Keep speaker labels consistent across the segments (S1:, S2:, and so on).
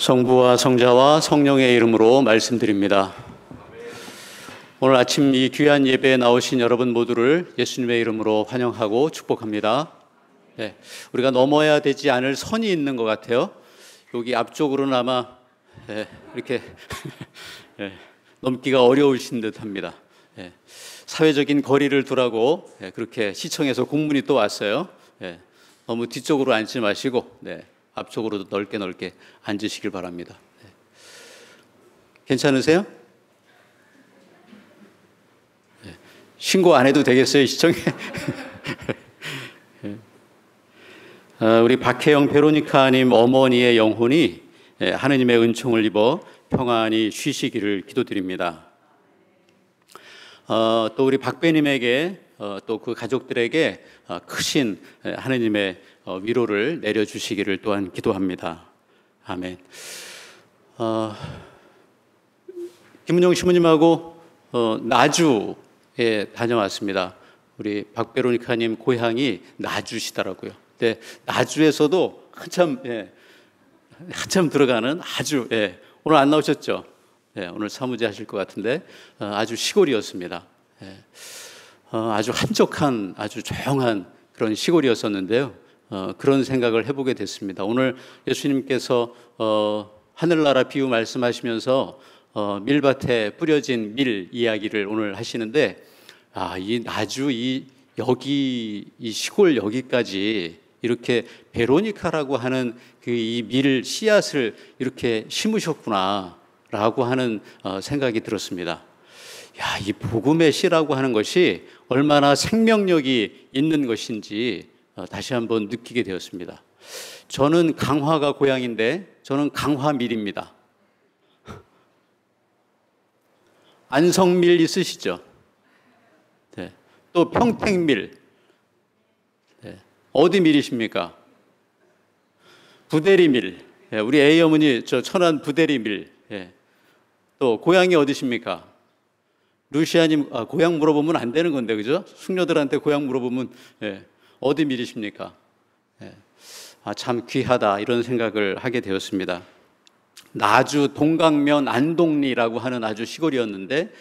S1: 성부와 성자와 성령의 이름으로 말씀드립니다. 오늘 아침 이 귀한 예배에 나오신 여러분 모두를 예수님의 이름으로 환영하고 축복합니다. 네, 우리가 넘어야 되지 않을 선이 있는 것 같아요. 여기 앞쪽으로는 아마 이렇게 넘기가 어려우신 듯합니다. 사회적인 거리를 두라고 그렇게 시청에서 공문이 또 왔어요. 너무 뒤쪽으로 앉지 마시고 앞쪽으로도 넓게 앉으시길 바랍니다. 괜찮으세요? 신고 안 해도 되겠어요, 시청에? 우리 박혜영 베로니카님 어머니의 영혼이 하느님의 은총을 입어 평안히 쉬시기를 기도드립니다. 또 우리 박배님에게 또 그 가족들에게 크신 하느님의 위로를 내려주시기를 또한 기도합니다. 아멘. 김은영 신부님하고 나주에 다녀왔습니다. 우리 박베로니카님 고향이 나주시더라고요. 근데 나주에서도 한참 들어가는 아주 오늘 안 나오셨죠? 오늘 사무제 하실 것 같은데 아주 시골이었습니다. 아주 한적한 아주 조용한 그런 시골이었었는데요. 그런 생각을 해보게 됐습니다. 오늘 예수님께서 하늘나라 비유 말씀하시면서 밀밭에 뿌려진 밀 이야기를 오늘 하시는데 이 나주 여기 이 시골 여기까지 이렇게 베로니카라고 하는 그 이 밀 씨앗을 이렇게 심으셨구나라고 하는 생각이 들었습니다. 이 복음의 씨라고 하는 것이 얼마나 생명력이 있는 것인지 다시 한번 느끼게 되었습니다. 저는 강화가 고향인데 저는 강화밀입니다. 안성밀 있으시죠? 또 평택밀. 어디 밀이십니까? 부대리밀. 우리 A 어머니 저 천안 부대리밀. 또 고향이 어디십니까? 루시아님 고향 물어보면 안 되는 건데 그죠? 숙녀들한테 고향 물어보면 어디 밀이십니까? 참 귀하다 이런 생각을 하게 되었습니다. 나주 동강면 안동리라고 하는 아주 시골이었는데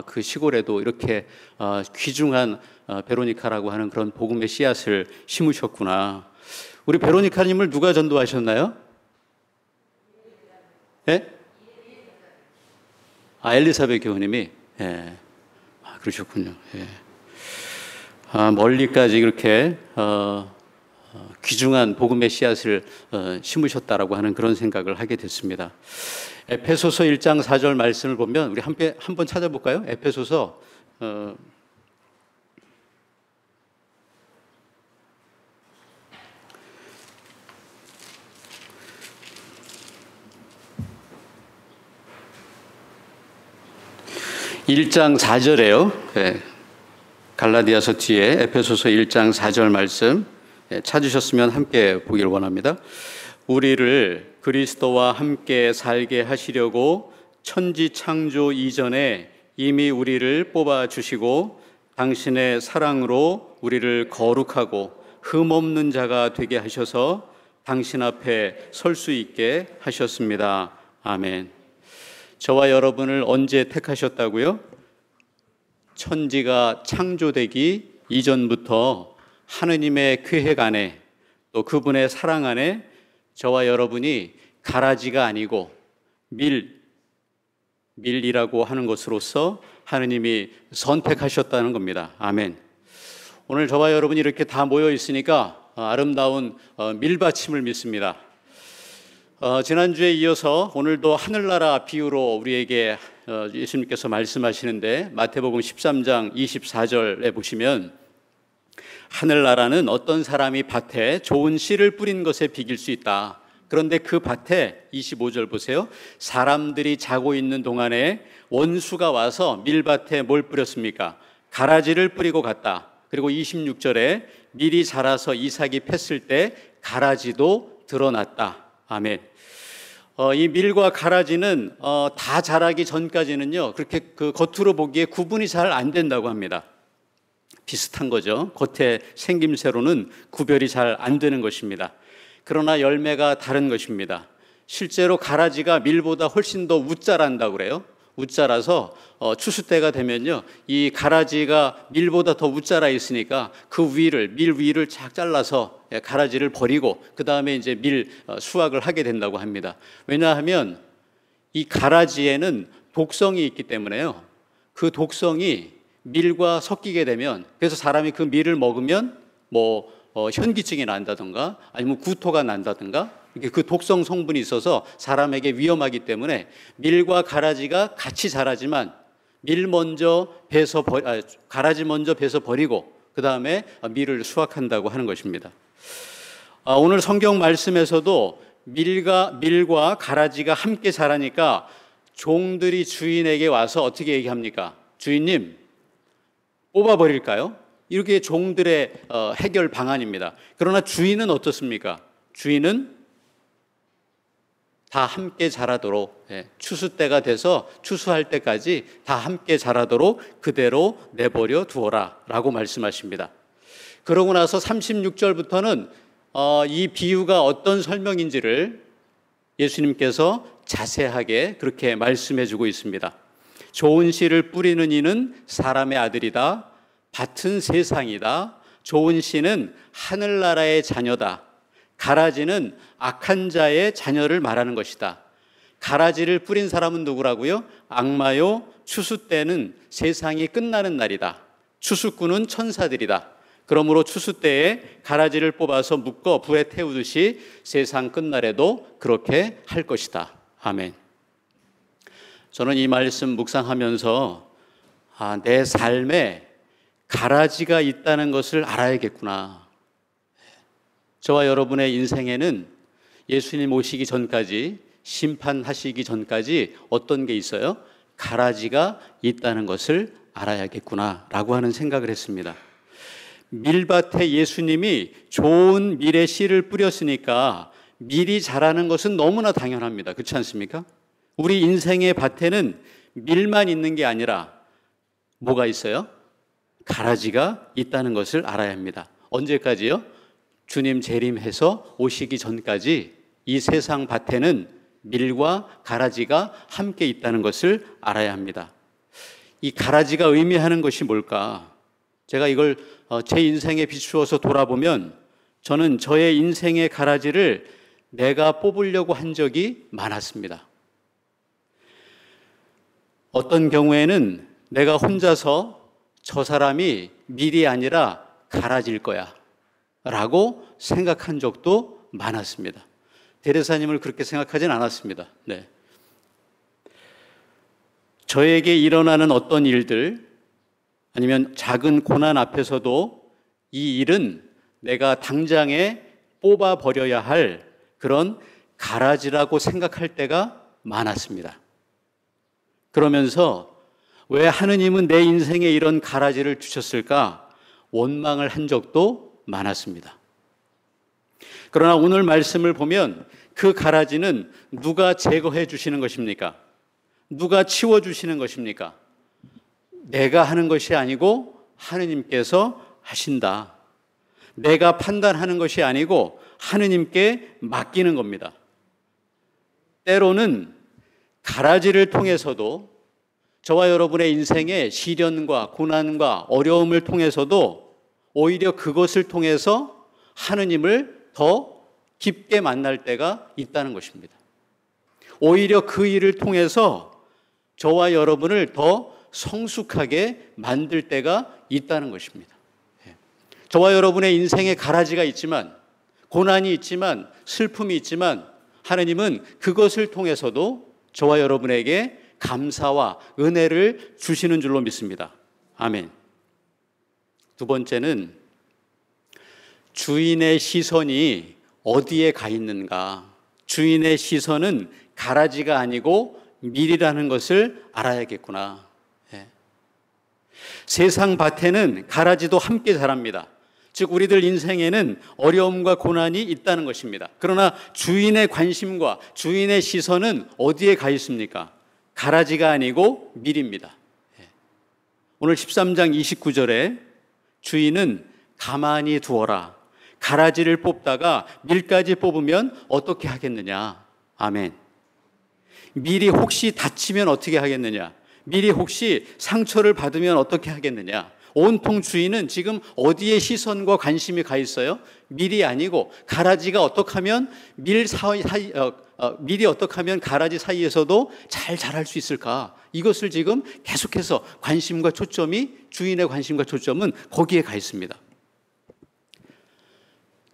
S1: 그 시골에도 이렇게 귀중한 베로니카라고 하는 그런 복음의 씨앗을 심으셨구나. 우리 베로니카님을 누가 전도하셨나요? 엘리사벳 교우님이 그러셨군요. 멀리까지 이렇게 귀중한 복음의 씨앗을 심으셨다라고 하는 그런 생각을 하게 됐습니다. 에페소서 1장 4절 말씀을 보면 우리 한번 찾아볼까요? 에페소서 1장 4절에요. 갈라디아서 뒤에 에페소서 1장 4절 말씀 찾으셨으면 함께 보기를 원합니다. 우리를 그리스도와 함께 살게 하시려고 천지 창조 이전에 이미 우리를 뽑아주시고 당신의 사랑으로 우리를 거룩하고 흠없는 자가 되게 하셔서 당신 앞에 설 수 있게 하셨습니다. 아멘. 저와 여러분을 언제 택하셨다고요? 천지가 창조되기 이전부터 하느님의 계획 안에 또 그분의 사랑 안에 저와 여러분이 가라지가 아니고 밀이라고 하는 것으로서 하느님이 선택하셨다는 겁니다. 아멘. 오늘 저와 여러분이 이렇게 다 모여 있으니까 아름다운 밀받침을 믿습니다. 지난주에 이어서 오늘도 하늘나라 비유로 우리에게 예수님께서 말씀하시는데 마태복음 13장 24절에 보시면 하늘나라는 어떤 사람이 밭에 좋은 씨를 뿌린 것에 비길 수 있다. 그런데 그 밭에 25절 보세요. 사람들이 자고 있는 동안에 원수가 와서 밀밭에 뭘 뿌렸습니까? 가라지를 뿌리고 갔다. 그리고 26절에 밀이 자라서 이삭이 폈을 때 가라지도 드러났다. 아멘. 이 밀과 가라지는 다 자라기 전까지는요 그렇게 그 겉으로 보기에 구분이 잘 안 된다고 합니다. 비슷한 거죠. 겉에 생김새로는 구별이 잘 안 되는 것입니다. 그러나 열매가 다른 것입니다. 실제로 가라지가 밀보다 훨씬 더 웃자란다고 그래요. 웃자라서 추수 때가 되면요, 이 가라지가 밀보다 더 웃자라 있으니까 그 위를, 밀 위를 쫙 잘라서 가라지를 버리고 그 다음에 이제 밀 수확을 하게 된다고 합니다. 왜냐하면 이 가라지에는 독성이 있기 때문에요. 그 독성이 밀과 섞이게 되면, 그래서 사람이 그 밀을 먹으면 뭐 현기증이 난다든가 아니면 구토가 난다든가, 이게 그 독성 성분이 있어서 사람에게 위험하기 때문에 밀과 가라지가 같이 자라지만 가라지 먼저 베서 버리고 그 다음에 밀을 수확한다고 하는 것입니다. 오늘 성경 말씀에서도 밀과 가라지가 함께 자라니까 종들이 주인에게 와서 어떻게 얘기합니까? 주인님, 뽑아버릴까요? 이렇게 종들의 해결 방안입니다. 그러나 주인은 어떻습니까? 주인은 다 함께 자라도록, 추수 때가 돼서 추수할 때까지 다 함께 자라도록 그대로 내버려 두어라 라고 말씀하십니다. 그러고 나서 36절부터는 이 비유가 어떤 설명인지를 예수님께서 자세하게 그렇게 말씀해 주고 있습니다. 좋은 씨를 뿌리는 이는 사람의 아들이다. 밭은 세상이다. 좋은 씨는 하늘나라의 자녀다. 가라지는 악한 자의 자녀를 말하는 것이다. 가라지를 뿌린 사람은 누구라고요? 악마요. 추수 때는 세상이 끝나는 날이다. 추수꾼은 천사들이다. 그러므로 추수 때에 가라지를 뽑아서 묶어 불에 태우듯이 세상 끝날에도 그렇게 할 것이다. 아멘. 저는 이 말씀 묵상하면서 내 삶에 가라지가 있다는 것을 알아야겠구나. 저와 여러분의 인생에는 예수님 오시기 전까지, 심판하시기 전까지 어떤 게 있어요? 가라지가 있다는 것을 알아야겠구나 라고 하는 생각을 했습니다. 밀밭에 예수님이 좋은 밀의 씨를 뿌렸으니까 밀이 자라는 것은 너무나 당연합니다. 그렇지 않습니까? 우리 인생의 밭에는 밀만 있는 게 아니라 뭐가 있어요? 가라지가 있다는 것을 알아야 합니다. 언제까지요? 주님 재림해서 오시기 전까지 이 세상 밭에는 밀과 가라지가 함께 있다는 것을 알아야 합니다. 이 가라지가 의미하는 것이 뭘까? 제가 이걸 제 인생에 비추어서 돌아보면 저는 저의 인생의 가라지를 내가 뽑으려고 한 적이 많았습니다. 어떤 경우에는 내가 혼자서 저 사람이 밀이 아니라 가라지일 거야 라고 생각한 적도 많았습니다. 데레사님을 그렇게 생각하진 않았습니다. 네. 저에게 일어나는 어떤 일들 아니면 작은 고난 앞에서도 이 일은 내가 당장에 뽑아버려야 할 그런 가라지라고 생각할 때가 많았습니다. 그러면서 왜 하느님은 내 인생에 이런 가라지를 주셨을까? 원망을 한 적도 많았습니다. 그러나 오늘 말씀을 보면 그 가라지는 누가 제거해 주시는 것입니까? 누가 치워 주시는 것입니까? 내가 하는 것이 아니고 하느님께서 하신다. 내가 판단하는 것이 아니고 하느님께 맡기는 겁니다. 때로는 가라지를 통해서도 저와 여러분의 인생의 시련과 고난과 어려움을 통해서도 오히려 그것을 통해서 하느님을 더 깊게 만날 때가 있다는 것입니다. 오히려 그 일을 통해서 저와 여러분을 더 성숙하게 만들 때가 있다는 것입니다. 저와 여러분의 인생에 가라지가 있지만, 고난이 있지만, 슬픔이 있지만 하느님은 그것을 통해서도 저와 여러분에게 감사와 은혜를 주시는 줄로 믿습니다. 아멘. 두 번째는 주인의 시선이 어디에 가 있는가? 주인의 시선은 가라지가 아니고 밀이라는 것을 알아야겠구나. 세상 밭에는 가라지도 함께 자랍니다. 즉 우리들 인생에는 어려움과 고난이 있다는 것입니다. 그러나 주인의 관심과 주인의 시선은 어디에 가 있습니까? 가라지가 아니고 밀입니다. 오늘 13장 29절에 주인은 가만히 두어라. 가라지를 뽑다가 밀까지 뽑으면 어떻게 하겠느냐? 아멘. 미리 혹시 다치면 어떻게 하겠느냐? 미리 혹시 상처를 받으면 어떻게 하겠느냐? 온통 주인은 지금 어디에 시선과 관심이 가 있어요? 밀이 아니고 가라지가 어떻게 하면 밀이 어떻게 하면 가라지 사이에서도 잘 자랄 수 있을까? 이것을 지금 계속해서 주인의 관심과 초점은 거기에 가 있습니다.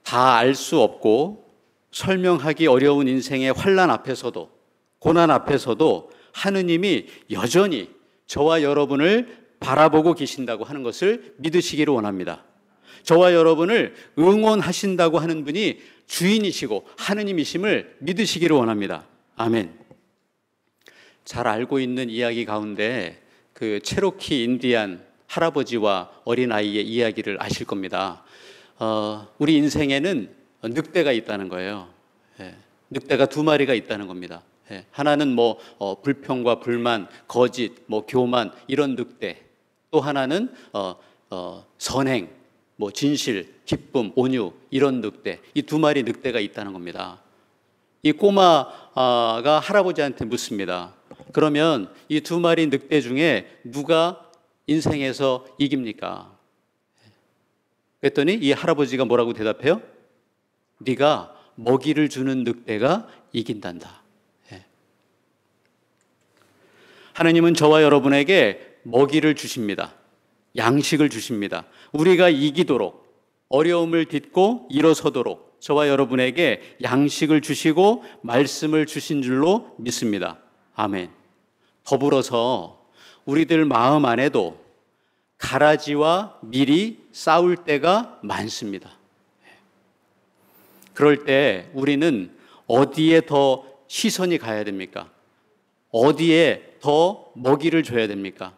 S1: 다 알 수 없고 설명하기 어려운 인생의 환난 앞에서도, 고난 앞에서도 하느님이 여전히 저와 여러분을 바라보고 계신다고 하는 것을 믿으시기를 원합니다. 저와 여러분을 응원하신다고 하는 분이 주인이시고 하느님이심을 믿으시기를 원합니다. 아멘. 잘 알고 있는 이야기 가운데 그 체로키 인디안 할아버지와 어린아이의 이야기를 아실 겁니다. 우리 인생에는 늑대가 있다는 거예요. 늑대가 두 마리가 있다는 겁니다. 하나는 불평과 불만, 거짓, 교만 이런 늑대. 또 하나는 선행, 진실, 기쁨, 온유 이런 늑대. 이 두 마리 늑대가 있다는 겁니다. 이 꼬마가 할아버지한테 묻습니다. 그러면 이 두 마리 늑대 중에 누가 인생에서 이깁니까? 그랬더니 이 할아버지가 뭐라고 대답해요? 네가 먹이를 주는 늑대가 이긴단다. 하나님은 저와 여러분에게 먹이를 주십니다. 양식을 주십니다. 우리가 이기도록, 어려움을 딛고 일어서도록 저와 여러분에게 양식을 주시고 말씀을 주신 줄로 믿습니다. 아멘. 더불어서 우리들 마음 안에도 가라지와 밀이 싸울 때가 많습니다. 그럴 때 우리는 어디에 더 시선이 가야 됩니까? 어디에 더 먹이를 줘야 됩니까?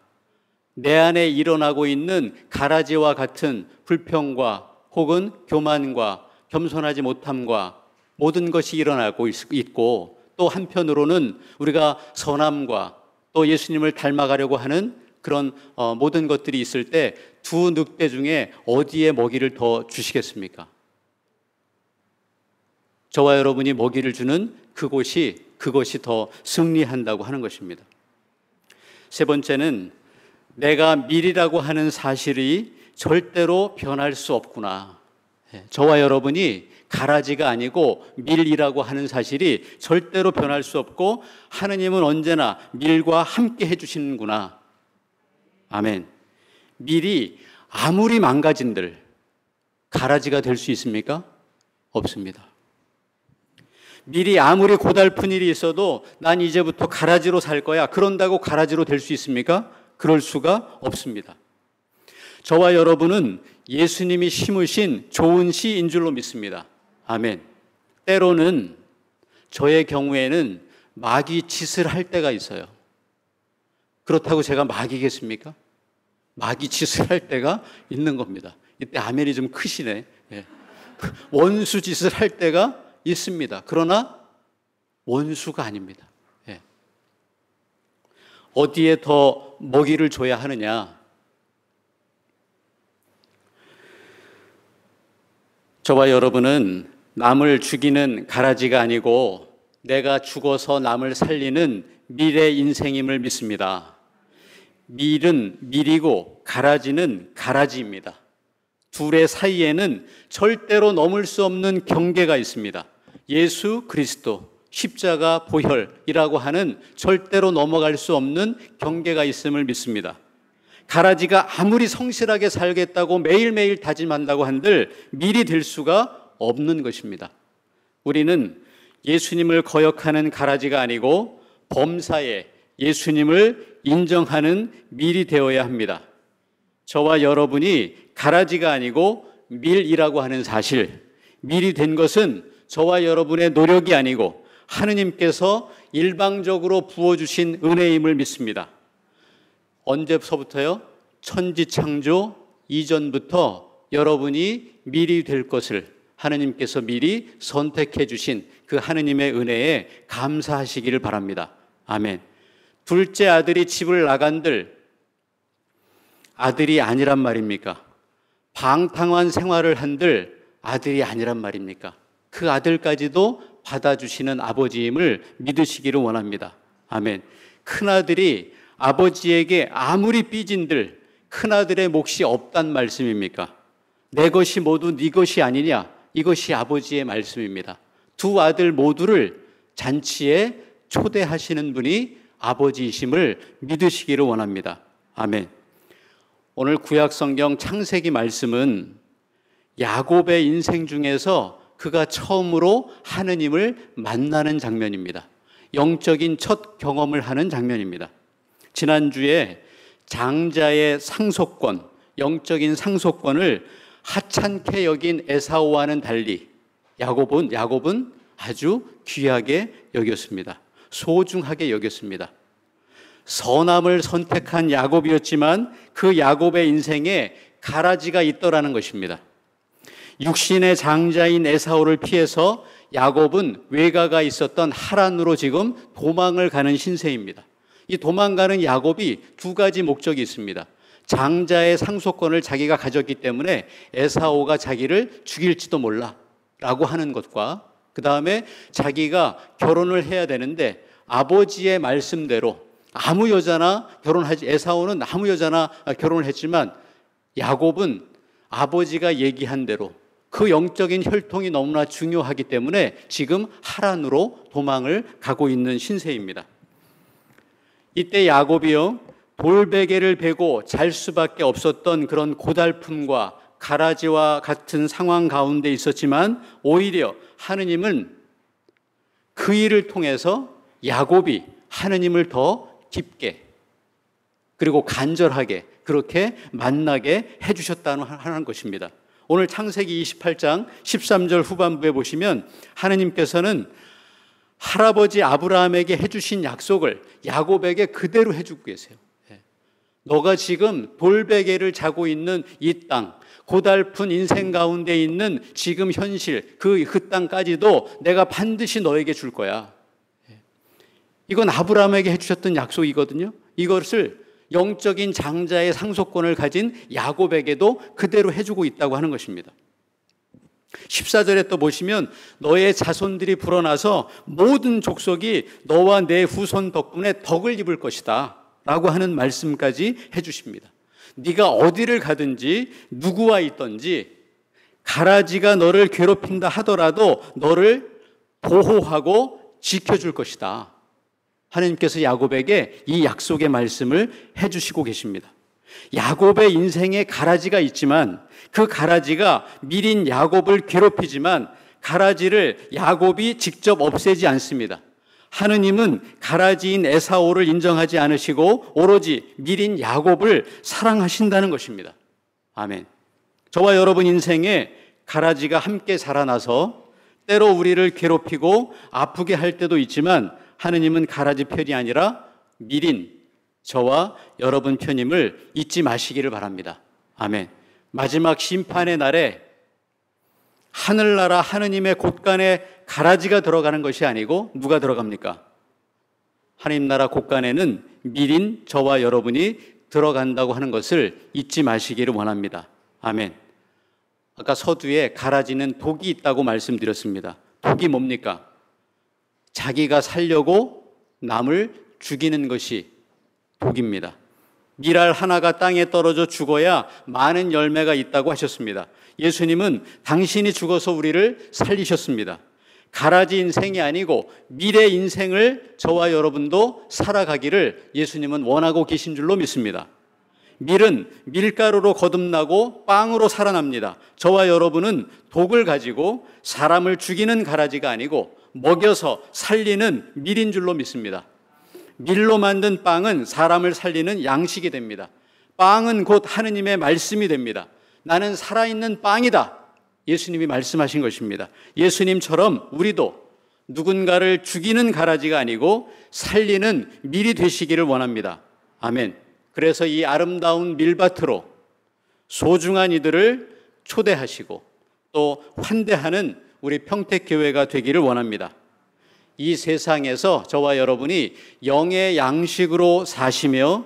S1: 내 안에 일어나고 있는 가라지와 같은 불평과 혹은 교만과 겸손하지 못함과 모든 것이 일어나고 있고, 또 한편으로는 우리가 선함과 또 예수님을 닮아가려고 하는 그런 모든 것들이 있을 때 두 늑대 중에 어디에 먹이를 더 주시겠습니까? 저와 여러분이 먹이를 주는 그것이 더 승리한다고 하는 것입니다. 세 번째는 내가 밀이라고 하는 사실이 절대로 변할 수 없구나. 저와 여러분이 가라지가 아니고 밀이라고 하는 사실이 절대로 변할 수 없고 하느님은 언제나 밀과 함께 해주시는구나. 아멘. 밀이 아무리 망가진들 가라지가 될 수 있습니까? 없습니다. 밀이 아무리 고달픈 일이 있어도 난 이제부터 가라지로 살 거야. 그런다고 가라지로 될 수 있습니까? 그럴 수가 없습니다. 저와 여러분은 예수님이 심으신 좋은 씨인 줄로 믿습니다. 아멘. 때로는 저의 경우에는 마귀 짓을 할 때가 있어요. 그렇다고 제가 마귀겠습니까? 마귀 짓을 할 때가 있는 겁니다. 이때 아멘이 좀 크시네. 원수 짓을 할 때가 있습니다. 그러나 원수가 아닙니다. 어디에 더 먹이를 줘야 하느냐? 저와 여러분은 남을 죽이는 가라지가 아니고 내가 죽어서 남을 살리는 밀의 인생임을 믿습니다. 밀은 밀이고 가라지는 가라지입니다. 둘의 사이에는 절대로 넘을 수 없는 경계가 있습니다. 예수 그리스도, 십자가 보혈이라고 하는 절대로 넘어갈 수 없는 경계가 있음을 믿습니다. 가라지가 아무리 성실하게 살겠다고 매일매일 다짐한다고 한들 밀이 될 수가 없는 것입니다. 우리는 예수님을 거역하는 가라지가 아니고 범사에 예수님을 인정하는 밀이 되어야 합니다. 저와 여러분이 가라지가 아니고 밀이라고 하는 사실, 밀이 된 것은 저와 여러분의 노력이 아니고 하느님께서 일방적으로 부어주신 은혜임을 믿습니다. 언제서부터요? 천지창조 이전부터 여러분이 밀이 될 것을 하느님께서 미리 선택해 주신 그 하느님의 은혜에 감사하시기를 바랍니다. 아멘. 둘째 아들이 집을 나간들 아들이 아니란 말입니까? 방탕한 생활을 한들 아들이 아니란 말입니까? 그 아들까지도 받아주시는 아버지임을 믿으시기를 원합니다. 아멘. 큰아들이 아버지에게 아무리 삐진들 큰아들의 몫이 없단 말씀입니까? 내 것이 모두 네 것이 아니냐? 이것이 아버지의 말씀입니다. 두 아들 모두를 잔치에 초대하시는 분이 아버지이심을 믿으시기를 원합니다. 아멘. 오늘 구약성경 창세기 말씀은 야곱의 인생 중에서 그가 처음으로 하느님을 만나는 장면입니다. 영적인 첫 경험을 하는 장면입니다. 지난주에 장자의 상속권, 영적인 상속권을 하찮게 여긴 에사오와는 달리 야곱은 아주 귀하게 여겼습니다. 소중하게 여겼습니다. 선함을 선택한 야곱이었지만 그 야곱의 인생에 가라지가 있더라는 것입니다. 육신의 장자인 에사오를 피해서 야곱은 외가가 있었던 하란으로 지금 도망을 가는 신세입니다. 이 도망가는 야곱이 두 가지 목적이 있습니다. 장자의 상속권을 자기가 가졌기 때문에 에사오가 자기를 죽일지도 몰라 라고 하는 것과 그 다음에 자기가 결혼을 해야 되는데 아버지의 말씀대로 아무 여자나 결혼하지, 에사오는 아무 여자나 결혼을 했지만 야곱은 아버지가 얘기한 대로 그 영적인 혈통이 너무나 중요하기 때문에 지금 하란으로 도망을 가고 있는 신세입니다. 이때 야곱이요, 돌베개를 베고 잘 수밖에 없었던 그런 고달픔과 가라지와 같은 상황 가운데 있었지만 오히려 하느님은 그 일을 통해서 야곱이 하느님을 더 깊게 그리고 간절하게 그렇게 만나게 해주셨다는 것입니다. 오늘 창세기 28장 13절 후반부에 보시면 하느님께서는 할아버지 아브라함에게 해주신 약속을 야곱에게 그대로 해주고 계세요. 너가 지금 돌베개를 자고 있는 이 땅, 고달픈 인생 가운데 있는 지금 현실, 그 땅까지도 내가 반드시 너에게 줄 거야. 이건 아브라함에게 해주셨던 약속이거든요. 이것을 영적인 장자의 상속권을 가진 야곱에게도 그대로 해주고 있다고 하는 것입니다. 14절에 또 보시면 너의 자손들이 불어나서 모든 족속이 너와 내 후손 덕분에 덕을 입을 것이다 라고 하는 말씀까지 해주십니다. 네가 어디를 가든지 누구와 있든지 가라지가 너를 괴롭힌다 하더라도 너를 보호하고 지켜줄 것이다. 하나님께서 야곱에게 이 약속의 말씀을 해주시고 계십니다. 야곱의 인생에 가라지가 있지만 그 가라지가 미린 야곱을 괴롭히지만 가라지를 야곱이 직접 없애지 않습니다. 하느님은 가라지인 에사오를 인정하지 않으시고 오로지 미린 야곱을 사랑하신다는 것입니다. 아멘. 저와 여러분 인생에 가라지가 함께 자라나서 때로 우리를 괴롭히고 아프게 할 때도 있지만 하느님은 가라지 편이 아니라 미린 저와 여러분 편임을 잊지 마시기를 바랍니다. 아멘. 마지막 심판의 날에 하늘나라 하느님의 곳간에 가라지가 들어가는 것이 아니고 누가 들어갑니까? 하느님 나라 곳간에는 미린 저와 여러분이 들어간다고 하는 것을 잊지 마시기를 원합니다. 아멘. 아까 서두에 가라지는 독이 있다고 말씀드렸습니다. 독이 뭡니까? 자기가 살려고 남을 죽이는 것이 독입니다. 밀알 하나가 땅에 떨어져 죽어야 많은 열매가 있다고 하셨습니다. 예수님은 당신이 죽어서 우리를 살리셨습니다. 가라지 인생이 아니고 미래 인생을 저와 여러분도 살아가기를 예수님은 원하고 계신 줄로 믿습니다. 밀은 밀가루로 거듭나고 빵으로 살아납니다. 저와 여러분은 독을 가지고 사람을 죽이는 가라지가 아니고 먹여서 살리는 밀인 줄로 믿습니다. 밀로 만든 빵은 사람을 살리는 양식이 됩니다. 빵은 곧 하느님의 말씀이 됩니다. 나는 살아있는 빵이다. 예수님이 말씀하신 것입니다. 예수님처럼 우리도 누군가를 죽이는 가라지가 아니고 살리는 밀이 되시기를 원합니다. 아멘. 그래서 이 아름다운 밀밭으로 소중한 이들을 초대하시고 또 환대하는 우리 평택교회가 되기를 원합니다. 이 세상에서 저와 여러분이 영의 양식으로 사시며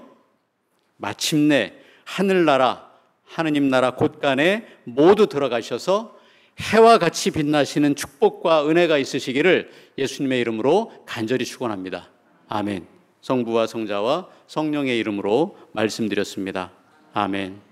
S1: 마침내 하늘나라, 하느님 나라 곳간에 모두 들어가셔서 해와 같이 빛나시는 축복과 은혜가 있으시기를 예수님의 이름으로 간절히 축원합니다. 아멘. 성부와 성자와 성령의 이름으로 말씀드렸습니다. 아멘.